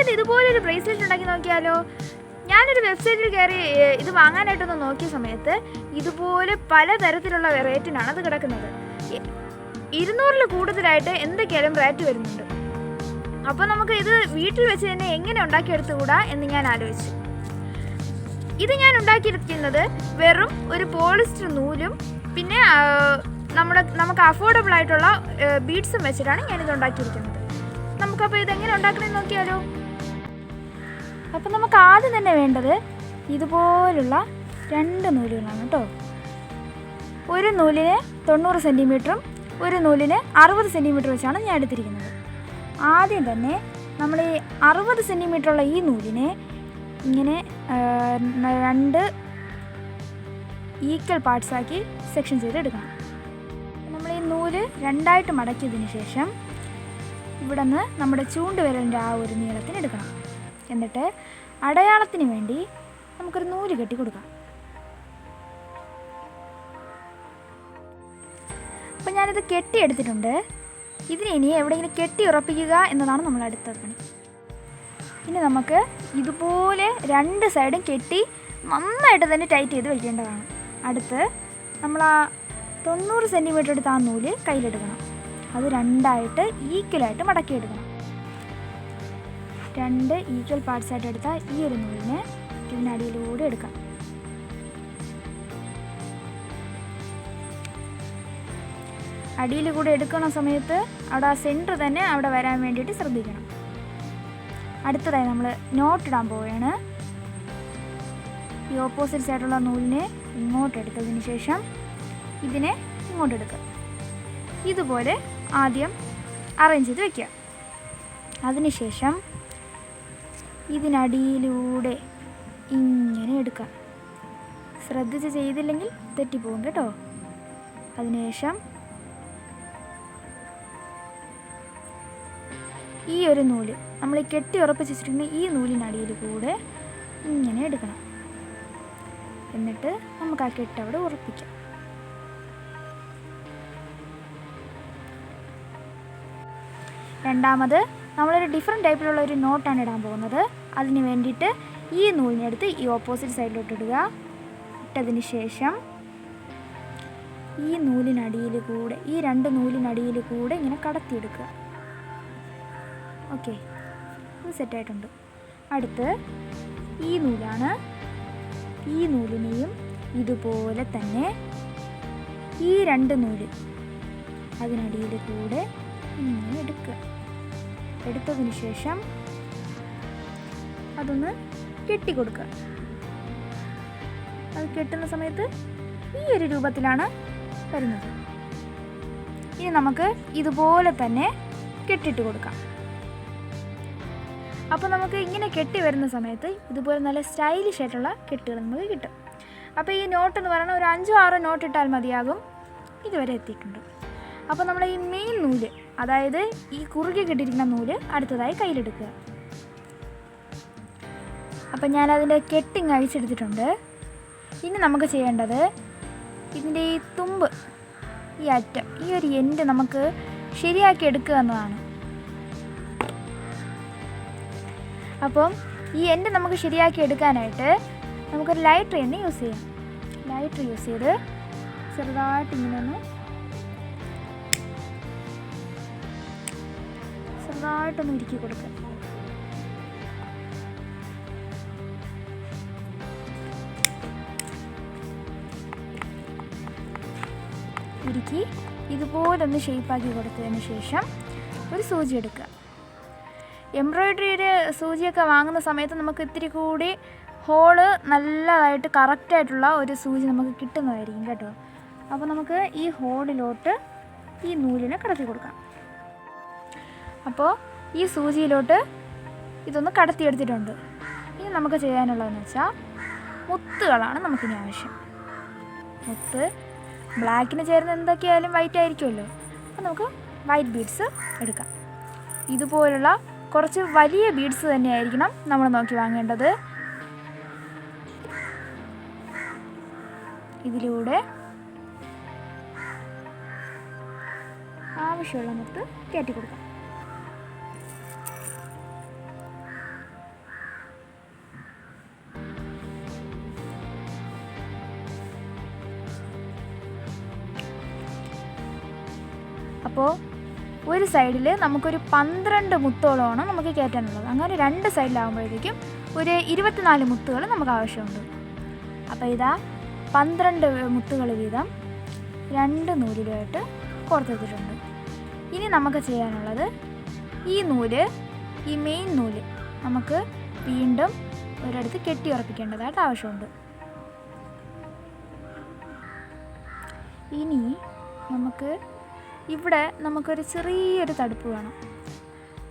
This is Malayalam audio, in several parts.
നമുക്കിത് ഇതുപോലൊരു ബ്രേസ്ലെറ്റ് ഉണ്ടാക്കി നോക്കിയാലോ? ഞാനൊരു വെബ്സൈറ്റിൽ കയറി ഇത് വാങ്ങാനായിട്ടൊന്ന് നോക്കിയ സമയത്ത് ഇതുപോലെ പലതരത്തിലുള്ള റേറ്റിനാണ് അത് കിടക്കുന്നത്. 200-ൽ കൂടുതലായിട്ട് എന്തൊക്കെയായാലും റേറ്റ് വരുന്നുണ്ട്. അപ്പോൾ നമുക്ക് ഇത് വീട്ടിൽ വെച്ച് തന്നെ എങ്ങനെ ഉണ്ടാക്കിയെടുത്തുകൂടാ എന്ന് ഞാൻ ആലോചിച്ചു. ഇത് ഞാൻ ഉണ്ടാക്കിയിരിക്കുന്നത് വെറും ഒരു പോളിസ്റ്റർ നൂലും പിന്നെ നമുക്ക് അഫോർഡബിൾ ആയിട്ടുള്ള ബീഡ്സും വെച്ചിട്ടാണ് ഞാനിത് ഉണ്ടാക്കിയിരിക്കുന്നത്. നമുക്കപ്പോൾ ഇതെങ്ങനെ ഉണ്ടാക്കണമെന്ന് നോക്കിയാലോ? അപ്പോൾ നമുക്ക് ആദ്യം തന്നെ വേണ്ടത് ഇതുപോലുള്ള 2 നൂലുകളാണ് കേട്ടോ. ഒരു നൂലിന് 90 സെൻറ്റിമീറ്ററും ഒരു നൂലിന് 60 സെൻറ്റിമീറ്റർ വെച്ചാണ് ഞാൻ എടുത്തിരിക്കുന്നത്. ആദ്യം തന്നെ നമ്മൾ ഈ 60 സെൻറ്റിമീറ്ററുള്ള ഈ നൂലിനെ ഇങ്ങനെ 2 ഈക്വൽ പാർട്സാക്കി സെക്ഷൻ ചെയ്തെടുക്കണം. നമ്മൾ ഈ നൂല് 2ആയിട്ട് മടക്കിയതിന് ശേഷം ഇവിടെ നിന്ന് നമ്മുടെ ചൂണ്ടുവിരലിൻ്റെ ആ ഒരു നീളത്തിന് എടുക്കണം. എന്നിട്ട് അടയാളത്തിന് വേണ്ടി നമുക്കൊരു നൂല് കെട്ടി കൊടുക്കാം. അപ്പം ഞാനിത് കെട്ടിയെടുത്തിട്ടുണ്ട്. ഇതിനെ ഇനി എവിടെയെങ്കിലും കെട്ടി ഉറപ്പിക്കുക എന്നതാണ് നമ്മൾ അടുത്ത പണി. ഇനി നമുക്ക് ഇതുപോലെ 2 സൈഡും കെട്ടി നന്നായിട്ട് തന്നെ ടൈറ്റ് ചെയ്ത് വയ്ക്കേണ്ടതാണ്. അടുത്ത് നമ്മൾ ആ 90 സെൻറ്റിമീറ്റർ എടുത്ത് ആ നൂല് കയ്യിലെടുക്കണം. അത് 2ആയിട്ട് ഈക്വലായിട്ട് മടക്കിയെടുക്കണം. 2 ഈക്വൽ പാർട്സായിട്ട് എടുത്ത ഈ ഒരു നൂലിനെ ഇതിനടിയിലൂടെ എടുക്കാം. അടിയിൽ കൂടെ എടുക്കുന്ന സമയത്ത് അവിടെ ആ സെൻറ്റർ തന്നെ അവിടെ വരാൻ വേണ്ടിയിട്ട് ശ്രദ്ധിക്കണം. അടുത്തതായി നമ്മൾ നോട്ടിടാൻ പോവുകയാണ്. ഈ ഓപ്പോസിറ്റ് സൈഡുള്ള നൂലിനെ ഇങ്ങോട്ട് എടുത്തതിന് ശേഷം ഇതിനെ ഇങ്ങോട്ട് എടുക്കുക. ഇതുപോലെ ആദ്യം അറേഞ്ച് ചെയ്ത് വയ്ക്കുക. അതിനുശേഷം ഇതിനടിയിലൂടെ ഇങ്ങനെ എടുക്കുക. ശ്രദ്ധിച്ച് ചെയ്തില്ലെങ്കിൽ തെറ്റിപ്പോകും കേട്ടോ. അതിനുശേഷം ഈ ഒരു നൂല് നമ്മൾ കെട്ടി ഉറപ്പിച്ച് വെച്ചിട്ടുണ്ടെങ്കിൽ ഈ നൂലിനടിയിൽ കൂടെ ഇങ്ങനെ എടുക്കണം. എന്നിട്ട് നമുക്ക് ആ കെട്ട് അവിടെ ഉറപ്പിക്കാം. രണ്ടാമത് നമ്മളൊരു ഡിഫറെൻറ്റ് ടൈപ്പിലുള്ള ഒരു നോട്ടാണ് ഇടാൻ പോകുന്നത്. അതിന് വേണ്ടിയിട്ട് ഈ നൂലിനെടുത്ത് ഈ ഓപ്പോസിറ്റ് സൈഡിലോട്ട് ഇടുക. ഇട്ടതിന് ശേഷം ഈ നൂലിനടിയിൽ കൂടെ ഈ 2 നൂലിനടിയിൽ കൂടെ ഇങ്ങനെ കടത്തിയെടുക്കുക. ഓക്കെ, ഇത് സെറ്റായിട്ടുണ്ട്. അടുത്ത് ഈ നൂലാണ്. ഈ നൂലിനെയും ഇതുപോലെ തന്നെ ഈ 2 നൂല് അതിനടിയിൽ കൂടെ ഇങ്ങനെ എടുക്കുക. എടുത്തതിന് ശേഷം അതൊന്ന് കെട്ടിക്കൊടുക്കുക. അത് കെട്ടുന്ന സമയത്ത് ഈ ഒരു രൂപത്തിലാണ് വരുന്നത്. ഇനി നമുക്ക് ഇതുപോലെ തന്നെ കെട്ടിട്ട് കൊടുക്കാം. അപ്പോൾ നമുക്ക് ഇങ്ങനെ കെട്ടി വരുന്ന സമയത്ത് ഇതുപോലെ നല്ല സ്റ്റൈലിഷ് ആയിട്ടുള്ള കെട്ടുകൾ നമുക്ക് കിട്ടും. അപ്പോൾ ഈ നോട്ട് എന്ന് പറയുന്നത് ഒരു 5-6 നോട്ട് ഇട്ടാൽ മതിയാകും. ഇതുവരെ എത്തിയിട്ടുണ്ട്. അപ്പോൾ നമ്മൾ ഈ മെയിൻ നൂല്, അതായത് ഈ കുറുകെ കെട്ടിയിരിക്കുന്ന നൂല് അടുത്തതായി കയ്യിലെടുക്കുക. അപ്പം ഞാനതിൻ്റെ കെട്ടിങ് അഴിച്ചെടുത്തിട്ടുണ്ട്. ഇനി നമുക്ക് ചെയ്യേണ്ടത് ഇതിൻ്റെ ഈ തുമ്പ്, ഈ അറ്റം, ഈ ഒരു എൻഡ് നമുക്ക് ശരിയാക്കി എടുക്കുക എന്നതാണ്. അപ്പം ഈ എൻഡ് നമുക്ക് ശരിയാക്കി എടുക്കാനായിട്ട് നമുക്കൊരു ലൈറ്റർ എണ്ണ യൂസ് ചെയ്യാം. ലൈറ്റർ യൂസ് ചെയ്ത് ചെറുതായിട്ട് ഇങ്ങനെ ഒന്ന് ചെറുതായിട്ടൊന്ന് ഉരുക്കി കൊടുക്കുക. ഉരുക്കി ഇതുപോലൊന്ന് ഷേപ്പാക്കി കൊടുത്തതിന് ശേഷം ഒരു സൂചി എടുക്കുക. എംബ്രോയ്ഡറിയുടെ സൂചിയൊക്കെ വാങ്ങുന്ന സമയത്ത് നമുക്ക് ഇത്തിരി കൂടി ഹോള് നല്ലതായിട്ട് കറക്റ്റായിട്ടുള്ള ഒരു സൂചി നമുക്ക് കിട്ടുന്നതായിരിക്കും കേട്ടോ. അപ്പോൾ നമുക്ക് ഈ ഹോളിലോട്ട് ഈ നൂലിനെ കടത്തി കൊടുക്കാം. അപ്പോൾ ഈ സൂചിയിലോട്ട് ഇതൊന്ന് കടത്തിയെടുത്തിട്ടുണ്ട്. ഇനി നമുക്ക് ചെയ്യാനുള്ളതെന്ന് വെച്ചാൽ മുത്തുകളാണ് നമുക്കിനി ആവശ്യം. മുത്ത് ബ്ലാക്കിന് ചേരുന്ന എന്തൊക്കെയായാലും വൈറ്റ് ആയിരിക്കുമല്ലോ. അപ്പോൾ നമുക്ക് വൈറ്റ് ബീഡ്സ് എടുക്കാം. ഇതുപോലുള്ള കുറച്ച് വലിയ ബീഡ്സ് തന്നെയായിരിക്കണം നമ്മൾ നോക്കി വാങ്ങേണ്ടത്. ഇതിലൂടെ ആവശ്യമുള്ള മുത്ത് കയറ്റി കൊടുക്കാം. അപ്പോൾ ഒരു സൈഡിൽ നമുക്കൊരു 12 മുത്തോളമാണ് നമുക്ക് കയറ്റാനുള്ളത്. അങ്ങനെ 2 സൈഡിലാകുമ്പോഴത്തേക്കും ഒരു 24 മുത്തുകൾ നമുക്ക് ആവശ്യമുണ്ട്. അപ്പോൾ ഇതാ 12 മുത്തുകൾ വീതം 2 നൂലിലുമായിട്ട് കോർത്തെടുത്തിട്ടുണ്ട്. ഇനി നമുക്ക് ചെയ്യാനുള്ളത് ഈ നൂല്, ഈ മെയിൻ നൂല് നമുക്ക് വീണ്ടും ഒരിടത്ത് കെട്ടി ഉറപ്പിക്കേണ്ടതായിട്ട് ആവശ്യമുണ്ട്. ഇനി ഇവിടെ നമുക്കൊരു ചെറിയൊരു തടുപ്പ് വേണം.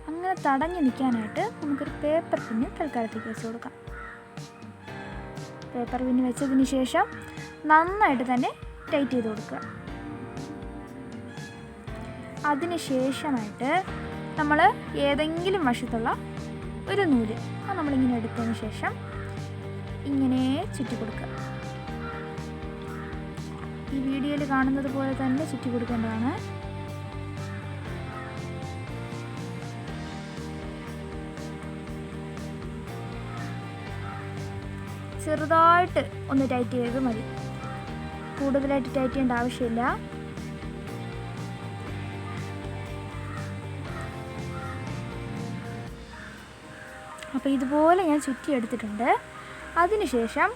അങ്ങനെ തടഞ്ഞു നിൽക്കാനായിട്ട് നമുക്കൊരു പേപ്പർ പിന്ന് തൽക്കാലത്തേക്ക് വെച്ച് കൊടുക്കാം. പേപ്പർ പിന്ന് വെച്ചതിന് ശേഷം നന്നായിട്ട് തന്നെ ടൈറ്റ് ചെയ്ത് കൊടുക്കുക. അതിന് ശേഷമായിട്ട് നമ്മൾ ഏതെങ്കിലും വശത്തുള്ള ഒരു നൂല് നമ്മളിങ്ങനെ എടുത്തതിന് ശേഷം ഇങ്ങനെ ചുറ്റി കൊടുക്കുക. ഈ വീഡിയോയിൽ കാണുന്നത് പോലെ തന്നെ ചുറ്റി കൊടുക്കേണ്ടതാണ്. ചെറുതായിട്ട് ഒന്ന് ടൈറ്റ് ചെയ്ത് മതി, കൂടുതലായിട്ട് ടൈറ്റ് ചെയ്യേണ്ട ആവശ്യമില്ല. അപ്പോൾ ഇതുപോലെ ഞാൻ ചുറ്റി എടുത്തിട്ടുണ്ട്. അതിനുശേഷം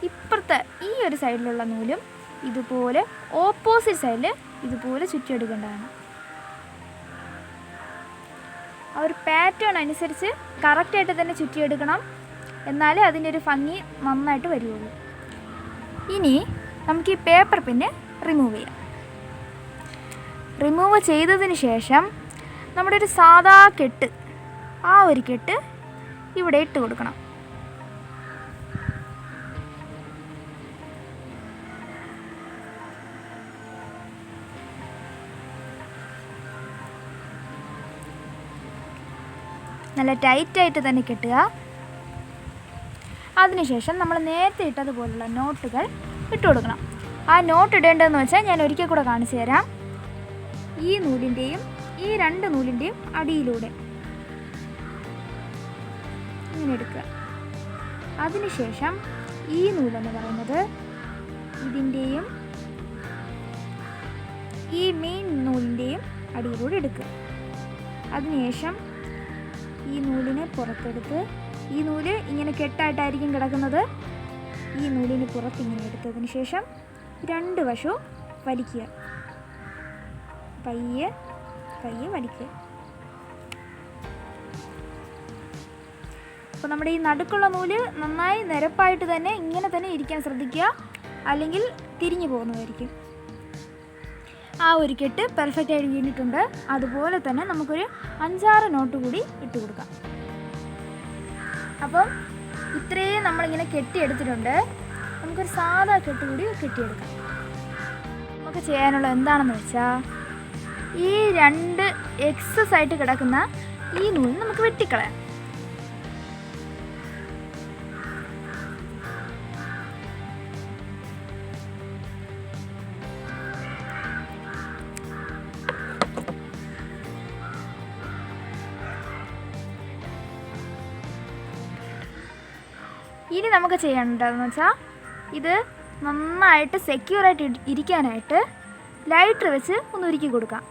ഇപ്പുറത്തെ ഈ ഒരു സൈഡിലുള്ള നൂലും ഇതുപോലെ ഓപ്പോസിറ്റ് സൈഡിൽ ഇതുപോലെ ചുറ്റിയെടുക്കേണ്ടതാണ്. ആ ഒരു പാറ്റേൺ അനുസരിച്ച് കറക്റ്റായിട്ട് തന്നെ ചുറ്റിയെടുക്കണം, എന്നാലേ അതിൻ്റെ ഒരു ഭംഗി നന്നായിട്ട് വരികയുള്ളൂ. ഇനി നമുക്ക് ഈ പേപ്പർ പിന്നെ റിമൂവ് ചെയ്യാം. റിമൂവ് ചെയ്തതിന് ശേഷം നമ്മുടെ ഒരു സാധാ കെട്ട്, ആ ഒരു കെട്ട് ഇവിടെ ഇട്ട് കൊടുക്കണം. നല്ല ടൈറ്റായിട്ട് തന്നെ കെട്ടുക. അതിനുശേഷം നമ്മൾ നേരത്തെ ഇട്ടതുപോലുള്ള നോട്ടുകൾ ഇട്ട് കൊടുക്കണം. ആ നോട്ട് ഇടേണ്ടതെന്ന് വെച്ചാൽ ഞാൻ ഒരിക്കൽ കൂടെ കാണിച്ചു തരാം. ഈ നൂലിൻ്റെയും ഈ 2 നൂലിൻ്റെയും അടിയിലൂടെ ഇങ്ങനെ എടുക്കുക. അതിനുശേഷം ഈ നൂലെന്ന് പറയുന്നത് ഇതിൻ്റെയും ഈ മെയിൻ നൂലിൻ്റെയും അടിയിലൂടെ എടുക്കുക. അതിനുശേഷം ഈ നൂലിനെ പുറത്തെടുത്ത്, ഈ നൂല് ഇങ്ങനെ കെട്ടായിട്ടായിരിക്കും കിടക്കുന്നത്, ഈ നൂലിന് പുറത്ത് ഇങ്ങനെ എടുത്തതിന് ശേഷം 2 വശവും വലിക്കുക. പയ്യെ പയ്യെ വലിക്കുക. അപ്പോൾ നമ്മുടെ ഈ നടുക്കുള്ള നൂല് നന്നായി നിരപ്പായിട്ട് തന്നെ ഇങ്ങനെ തന്നെ ഇരിക്കാൻ ശ്രദ്ധിക്കുക, അല്ലെങ്കിൽ തിരിഞ്ഞു പോകുന്നതായിരിക്കും. ആ ഒരു കെട്ട് പെർഫെക്റ്റ് ആയിട്ട് വീണിട്ടുണ്ട്. അതുപോലെ തന്നെ നമുക്കൊരു 5-6 നോട്ട് കൂടി ഇട്ട് കൊടുക്കാം. അപ്പം ഇത്രയും നമ്മളിങ്ങനെ കെട്ടിയെടുത്തിട്ടുണ്ട്. നമുക്കൊരു സാധാ കെട്ട് കൂടി കെട്ടിയെടുക്കാം. നമുക്ക് ചെയ്യാനുള്ള എന്താണെന്ന് വെച്ചാൽ ഈ 2 എക്സസ് ആയിട്ട് കിടക്കുന്ന ഈ നൂല് നമുക്ക് വെട്ടിക്കളയാം. ഇനി നമുക്ക് ചെയ്യേണ്ടതെന്ന് വെച്ചാൽ ഇത് നന്നായിട്ട് സെക്യൂറായിട്ട് ഇരിക്കാനായിട്ട് ലൈറ്റർ വെച്ച് ഒന്ന് ഉരുക്കി കൊടുക്കാം.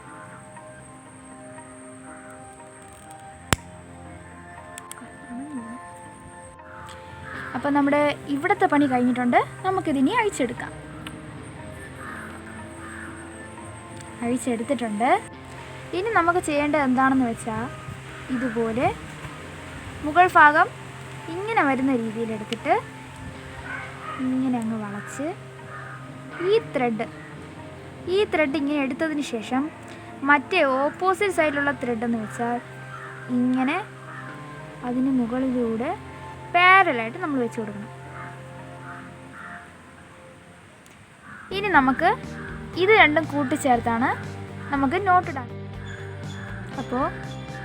അപ്പം നമ്മുടെ ഇവിടുത്തെ പണി കഴിഞ്ഞിട്ടുണ്ട്. നമുക്കിതിനി അഴിച്ചെടുക്കാം. അഴിച്ചെടുത്തിട്ടുണ്ട്. ഇനി നമുക്ക് ചെയ്യേണ്ടത് എന്താണെന്ന് വെച്ചാൽ ഇതുപോലെ മുകൾ ഭാഗം ഇങ്ങനെ വരുന്ന രീതിയിലെടുത്തിട്ട് ഇങ്ങനെ അങ്ങ് വളച്ച് ഈ ത്രെഡ് ഇങ്ങനെ എടുത്തതിന് ശേഷം മറ്റേ ഓപ്പോസിറ്റ് സൈഡിലുള്ള ത്രെഡ് എന്ന് വെച്ചാൽ ഇങ്ങനെ അതിന് മുകളിലൂടെ പാരലായിട്ട് നമ്മൾ വെച്ച് കൊടുക്കണം. ഇനി നമുക്ക് ഇത് രണ്ടും കൂട്ടിച്ചേർത്താണ് നമുക്ക് നോട്ടിടാൻ. അപ്പോൾ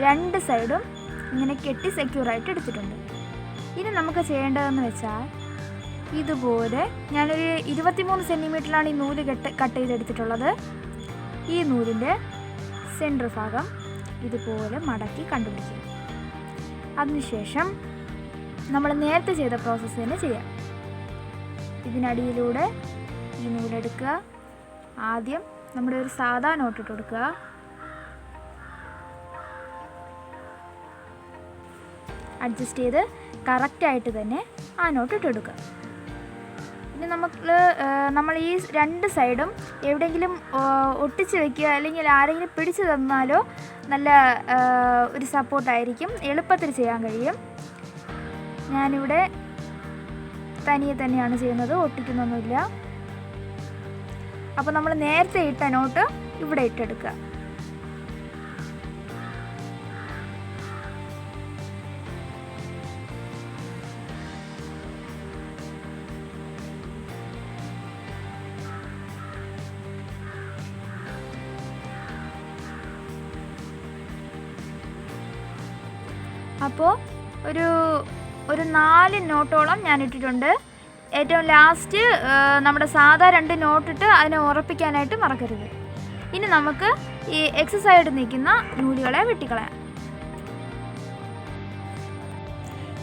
2 സൈഡും ഇങ്ങനെ കെട്ടി സെക്യൂറായിട്ട് എടുത്തിട്ടുണ്ട്. ഇനി നമുക്ക് ചെയ്യേണ്ടതെന്ന് വെച്ചാൽ ഇതുപോലെ ഞാനൊരു 23 സെൻറ്റിമീറ്ററിലാണ് ഈ നൂല് കട്ട് ചെയ്തെടുത്തിട്ടുള്ളത്. ഈ നൂലിൻ്റെ സെൻറ്റർ ഭാഗം ഇതുപോലെ മടക്കി കണ്ടുപിടിക്കുക. അതിനുശേഷം നമ്മൾ നേരത്തെ ചെയ്ത പ്രോസസ്സ് തന്നെ ചെയ്യാം. ഇതിനടിയിലൂടെ ഈ നൂലെടുക്കുക. ആദ്യം നമ്മുടെ ഒരു സാധാ നോട്ടിട്ട് കൊടുക്കുക. അഡ്ജസ്റ്റ് ചെയ്ത് കറക്റ്റായിട്ട് തന്നെ ആ നോട്ട് ഇട്ടെടുക്കുക. ഇനി നമ്മൾ ഈ 2 സൈഡും എവിടെയെങ്കിലും ഒട്ടിച്ച് വയ്ക്കുക, അല്ലെങ്കിൽ ആരെങ്കിലും പിടിച്ച് തന്നാലോ നല്ല ഒരു സപ്പോർട്ടായിരിക്കും, എളുപ്പത്തിൽ ചെയ്യാൻ കഴിയും. ഞാനിവിടെ തനിയെ തന്നെയാണ് ചെയ്യുന്നത്, ഒട്ടിക്കുന്നൊന്നുമില്ല. അപ്പോൾ നമ്മൾ നേരത്തെ ഇട്ട നോട്ട് ഇവിടെ ഇട്ടെടുക്കുക. അപ്പോൾ ഒരു 4 നോട്ടോളം ഞാൻ ഇട്ടിട്ടുണ്ട്. ഏറ്റവും ലാസ്റ്റ് നമ്മുടെ സാധാ 2 നോട്ടിട്ട് അതിനെ ഉറപ്പിക്കാനായിട്ട് മറക്കരുത്. ഇനി നമുക്ക് ഈ എക്സസൈഡ് നിൽക്കുന്ന നൂലുകളെ വെട്ടിക്കളയാം.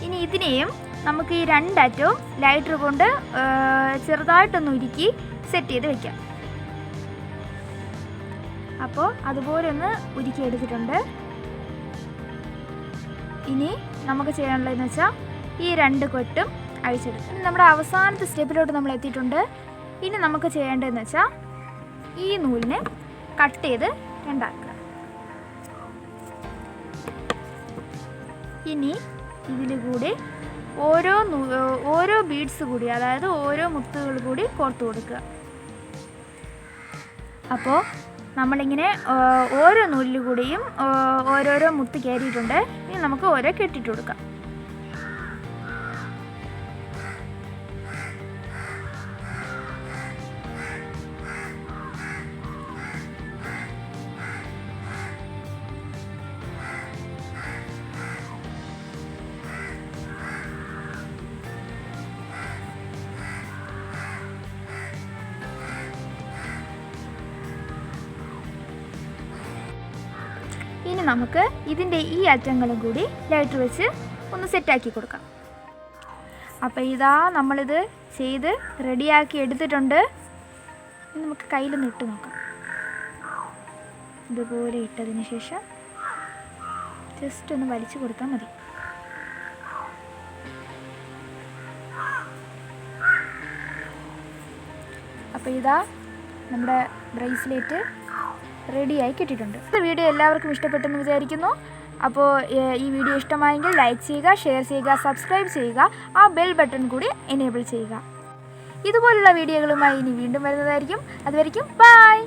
ഇനി ഇതിനെയും നമുക്ക് ഈ 2 അറ്റവും ലൈറ്റർ കൊണ്ട് ചെറുതായിട്ടൊന്ന് ഉരുക്കി സെറ്റ് ചെയ്ത് വയ്ക്കാം. അപ്പോൾ അതുപോലെ ഒന്ന് ഉരുക്കി എടുത്തിട്ടുണ്ട്. ഇനി നമുക്ക് ചെയ്യാനുള്ളതെന്ന് വെച്ചാൽ ഈ 2 കൊട്ടും അഴിച്ചെടുക്കുക. ഇനി നമ്മുടെ അവസാനത്തെ സ്റ്റെപ്പിലോട്ട് നമ്മൾ എത്തിയിട്ടുണ്ട്. ഇനി നമുക്ക് ചെയ്യേണ്ടതെന്ന് വെച്ചാൽ ഈ നൂലിനെ കട്ട് ചെയ്ത് 2 ആക്കുക. ഇനി ഇതിൽ കൂടി ഓരോ ബീഡ്സ് കൂടി, അതായത് ഓരോ മുത്തുകൾ കൂടി കോർത്ത് കൊടുക്കുക. അപ്പോൾ നമ്മളിങ്ങനെ ഓരോ നൂലിൽ കൂടിയും ഓരോരോ മുത്ത് കയറിയിട്ടുണ്ട്. ഇനി നമുക്ക് ഓരോ കെട്ടിട്ട് കൊടുക്കാം. ഇനി നമുക്ക് ഇതിൻ്റെ ഈ അറ്റങ്ങളും കൂടി ലൈറ്റർ വെച്ച് ഒന്ന് സെറ്റാക്കി കൊടുക്കാം. അപ്പോൾ ഇതാ നമ്മളിത് ചെയ്ത് റെഡിയാക്കി എടുത്തിട്ടുണ്ട്. ഇനി നമുക്ക് കയ്യിലൊന്ന് ഇട്ട് നോക്കാം. ഇതുപോലെ ഇട്ടതിന് ശേഷം ജസ്റ്റ് ഒന്ന് വലിച്ചു കൊടുത്താൽ മതി. അപ്പോൾ ഇതാ നമ്മുടെ ബ്രേസ്ലെറ്റ് റെഡിയായി കിട്ടിയിട്ടുണ്ട്. വീഡിയോ എല്ലാവർക്കും ഇഷ്ടപ്പെട്ടെന്ന് വിചാരിക്കുന്നു. അപ്പോൾ ഈ വീഡിയോ ഇഷ്ടമായെങ്കിൽ ലൈക്ക് ചെയ്യുക, ഷെയർ ചെയ്യുക, സബ്സ്ക്രൈബ് ചെയ്യുക, ആ ബെൽ ബട്ടൺ കൂടി എനേബിൾ ചെയ്യുക. ഇതുപോലുള്ള വീഡിയോകളുമായി ഇനി വീണ്ടും വരുന്നതായിരിക്കും. അതുവരെയ്ക്കും ബൈ.